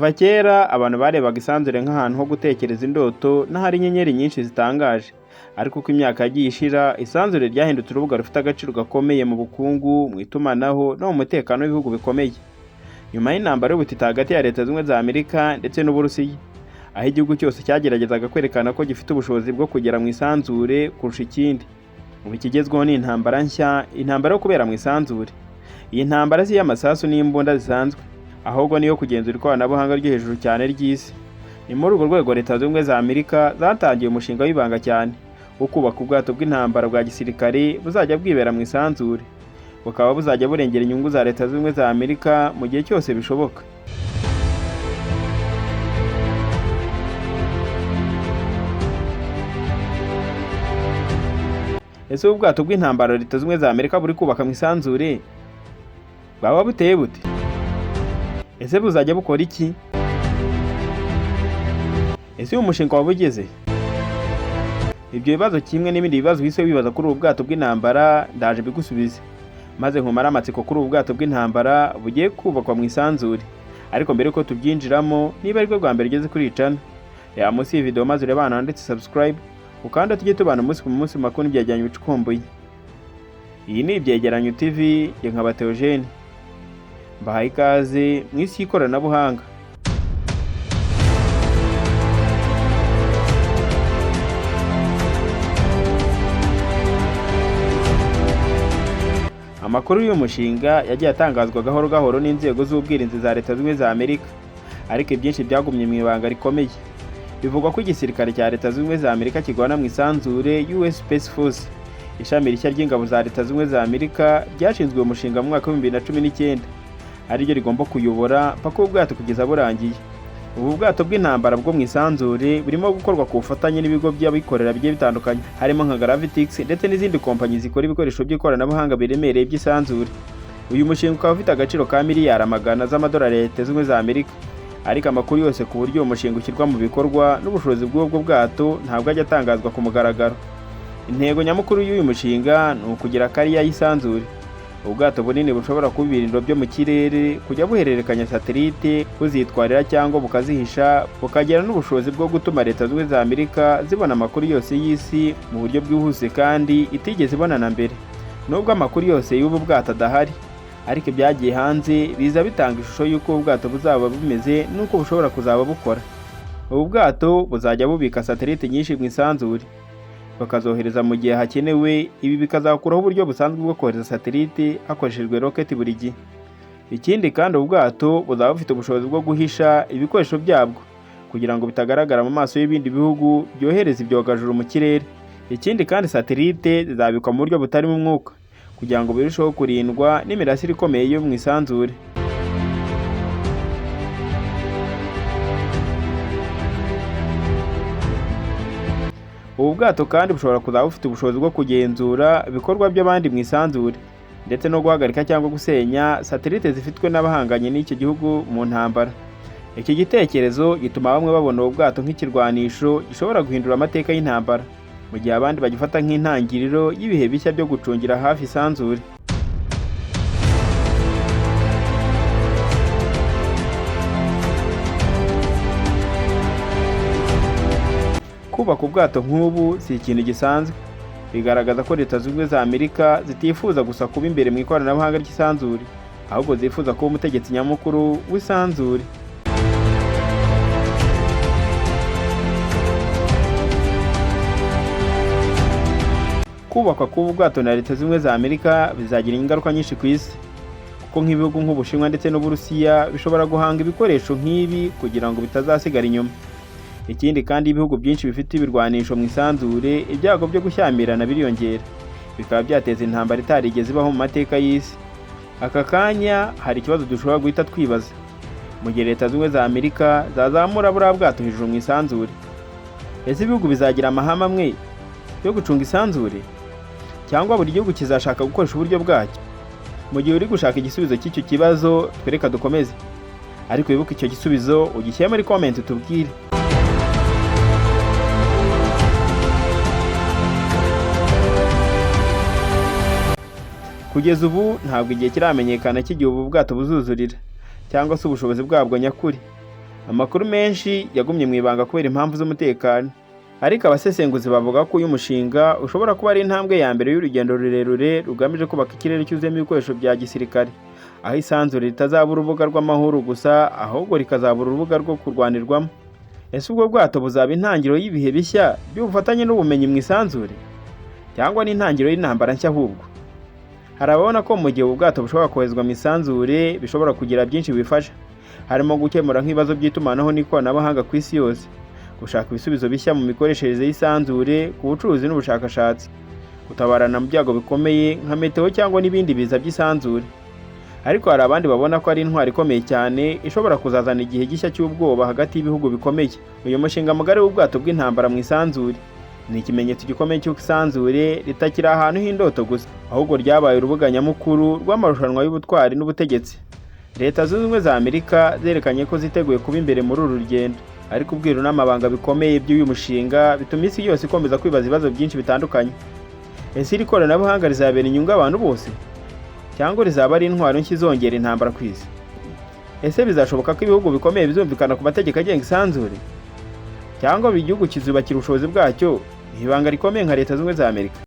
Kuva kera abantu barebaga isanzure nk'ahantu ho gutekereza indoto n'ahari inyenyeri nyinshi zitangaje, ariko uko imyaka yagiye ishira isanzure ryahindutse urubuga rufite agaciro gakomeye mu bukungu, mu itumanaho no mu mutekano w'ibihugu bikomeye. Nyuma y'intambara y'ubutita hagati ya Leta Zunze Ubumwe za Amerika ndetse n'Uburusiya, aho igihugu cyose cyageragezaga kwerekana ko gifite ubushobozi bwo kugera mu isanzure kurusha ikindi. Ubu ikigezweho ni intambara nshya, intambara yo kubera mu isanzure. Iyi ntambara si iy'amasasu n'imbunda zisanzwe, ahubwo niyo kugenzura ikoranabuhanga ryo hejuru cyane ry'isi. Ni muri urwo rwego Leta Zunze Ubumwe za Amerika zatangiye umushinga w'ibanga cyane wo kubaka ubwato bw'intambara bwa gisirikare buzajya bwibera mu isanzure, bukaba buzajya burengera inyungu za Leta Zunze Ubumwe za Amerika mu gihe cyose bishoboka. Ese ubwato bw'intambara Leta Zunze Ubumwe za Amerika buri kubaka mu isanzure bwaba buteye bute? Ese buzajya bukora iki? Ese uyu mushinga waba ugeze? Ibyo bibazo kimwe n'ibindi bibazo wise wibaza kuri ubu bwato bw'intambara ndaje bigusubize, maze nkumara amatsiko kuri ubu bwato bw'intambara bugiye kubakwa mu isanzure. Ariko mbere yuko tubyinjiramo, niba ari bwo bwa mbere ugeze kuri iyi channel, reba munsi iyi video maze urebana ndetse subscribe, ukanda tujye tubana umunsi ku munsi makuru n'ibyegeranyo bicukumbuye. Iyi ni Ibyegeranyo TV, ye nkaba Theogene. Mbahaye ikaze mu isi y'ikoranabuhanga. Amakuru y'uyu mushinga yagiye atangazwa gahoro gahoro n'inzego z'ubwirinzi za Leta Zunze Ubumwe za Amerika, ariko ibyinshi byagumye mu ibanga rikomeye. Bivugwa ko igisirikare cya Leta Zunze Ubumwe za Amerika kigwana mu isanzure, US Space Force, ishami rishya ry'ingabo za Leta Zunze Ubumwe za Amerika ryashinzwe uyu mushinga mu mwaka wa 2019, ariryo rigomba kuyobora paka ubwato kugeza burangiye. Ubu bwato bw'intambara bwo mu isanzure burimo gukorwa ku bufatanye n'ibigo by'abikorera bigiye bitandukanye, harimo nka Gravitix ndetse n'izindi kompanyi zikora ibikoresho by'ikoranabuhanga biremereye by'isanzure. Uyu mushinga ukaba ufite agaciro ka miliyari amagana z'amadolari ya Leta Zunze Ubumwe za Amerika, ariko amakuru yose ku buryo uyu mushinga ushyirwa mu bikorwa n'ubushobozi bw'ubwo bwato ntabwo ajya atangazwa ku mugaragaro. Intego nyamukuru y'uyu mushinga ni ukugira kariya y'isanzure, ubwato bunini bushobora kuba ibirindiro byo mu kirere, kujya buhererekanya satelite, kuzitwarira cyangwa bukazihisha, bukagira n'ubushobozi bwo gutuma Leta Zunze Ubumwe za Amerika zibona amakuru yose y'isi mu buryo bwihuse kandi itigeze ibonana mbere. Nubwo amakuru yose y'ubu bwato adahari, ariko ibyagiye hanze biza bitanga ishusho y'uko ubwato buzaba bumeze n'uko bushobora kuzaba bukora. Ubu bwato buzajya bubika satelite nyinshi mu isanzure, bakazohereza mu gihe hakenewe. Ibi bikazakuraho uburyo busanzwe bwo kohereza satelite hakoreshejwe rocket buri gihe. Ikindi kandi ubu bwato buzaba bufite ubushobozi bwo guhisha ibikoresho byabwo kugira ngo bitagaragara mu maso y'ibindi bihugu byohereza ibyogajuru mu kirere. Ikindi kandi satelite zizabikwa mu buryo butarimo umwuka kugira ngo birusheho kurindwa n'imirasire ikomeye yo mu isanzure. Ubu bwato kandi bushobora kuzaba bufite ubushobozi bwo kugenzura ibikorwa by'abandi mu isanzure ndetse no guhagarika cyangwa gusenya satelite zifitwe n'abahanganye n'iki gihugu mu ntambara. Iki gitekerezo gituma bamwe babona ubu bwato nk'ikirwanisho gishobora guhindura amateka y'intambara, mu gihe abandi bagifata nk'intangiriro y'ibihe bishya byo gucungira hafi isanzure. Kubaka ubwato nk'ubu si ikintu gisanzwe, bigaragaza ko Leta Zunze Ubumwe za Amerika zitifuza gusa kuba imbere mu ikoranabuhanga ry'isanzure, ahubwo zifuza kuba umutegetsi nyamukuru w'isanzure. Kubakwa k'ubu bwato na Leta Zunze Ubumwe za Amerika bizagira ingaruka nyinshi ku isi, kuko nk'ibihugu nk'Ubushinwa ndetse n'Uburusiya bishobora guhanga ibikoresho nk'ibi kugira ngo bitazasigara inyuma. Ikindi kandi ibihugu byinshi bifite ibirwanisho mu isanzure, ibyago byo gushyamirana biriyongera, bikaba byateza intambara itarigeze ibaho mu mateka y'isi. Aka kanya hari ikibazo dushobora guhita twibaza: mu gihe Leta Zunze Ubumwe za Amerika zazamura buriya bwato hejuru mu isanzure, ese ibihugu bizagira amahame amwe yo gucunga isanzure, cyangwa buri gihugu kizashaka gukoresha uburyo bwacyo? Mu gihe uri gushaka igisubizo cy'icyo kibazo, twereka dukomeze, ariko wibuke icyo gisubizo ugishyire muri comment utubwire. Kugeza ubu ntabwo igihe kiramenyekana cy'igihe ubu bwato buzuzurira cyangwa se ubushobozi bwabwo nyakuri, Amakuru menshi yagumye mu ibanga kubera impamvu z'umutekano, ariko abasesenguzi bavuga ko uyu mushinga ushobora kuba ari intambwe ya mbere y'urugendo rurerure rugamije kubaka ikirere cyuzuyemo ibikoresho bya gisirikare, aho isanzure ritazaba urubuga rw'amahoro gusa ahubwo rikazaba urubuga rwo kurwanirwamo. Ese ubwo bwato buzaba intangiriro y'ibihe bishya by'ubufatanye n'ubumenyi mu isanzure, cyangwa n'intangiriro y'intambara nshya? Ahubwo hari ababona ko mu gihe ubu bwato bushobora koherezwa mu isanzure bishobora kugira byinshi bifasha, harimo gukemura nk'ibibazo by'itumanaho n'ikoranabuhanga ku isi yose, gushaka ibisubizo bishya mu mikoreshereze y'isanzure, ku bucuruzi n'ubushakashatsi, gutabarana mu byago bikomeye nka meteo cyangwa n'ibindi biza by'isanzure. Ariko hari abandi babona ko ari intwari ikomeye cyane ishobora kuzazana igihe gishya cy'ubwoba hagati y'ibihugu bikomeye. Uyu mushinga mugari w'ubwato bw'intambara mu isanzure ni ikimenyetso gikomeye cy'uko isanzure ritakiri ahantu h'indoto gusa, ahubwo ryabaye urubuga nyamukuru rw'amarushanwa y'ubutwari n'ubutegetsi. Leta Zunze Ubumwe za Amerika zerekanye ko ziteguye kuba imbere muri uru rugendo, ariko ubwiru n'amabanga bikomeye by'uyu mushinga bituma isi yose ikomeza kwibaza ibibazo byinshi bitandukanye. Ese iri koranabuhanga rizabera inyungu abantu bose, cyangwa rizaba ari intwaro nshya izongera intambara ku isi? Ese bizashoboka ko ibihugu bikomeye bizumvikana ku mategeko agenga isanzure, cyangwa buri gihugu kizubakira ubushobozi bwacyo mu ibanga rikomeye nka Leta Zunze Ubumwe za Amerika?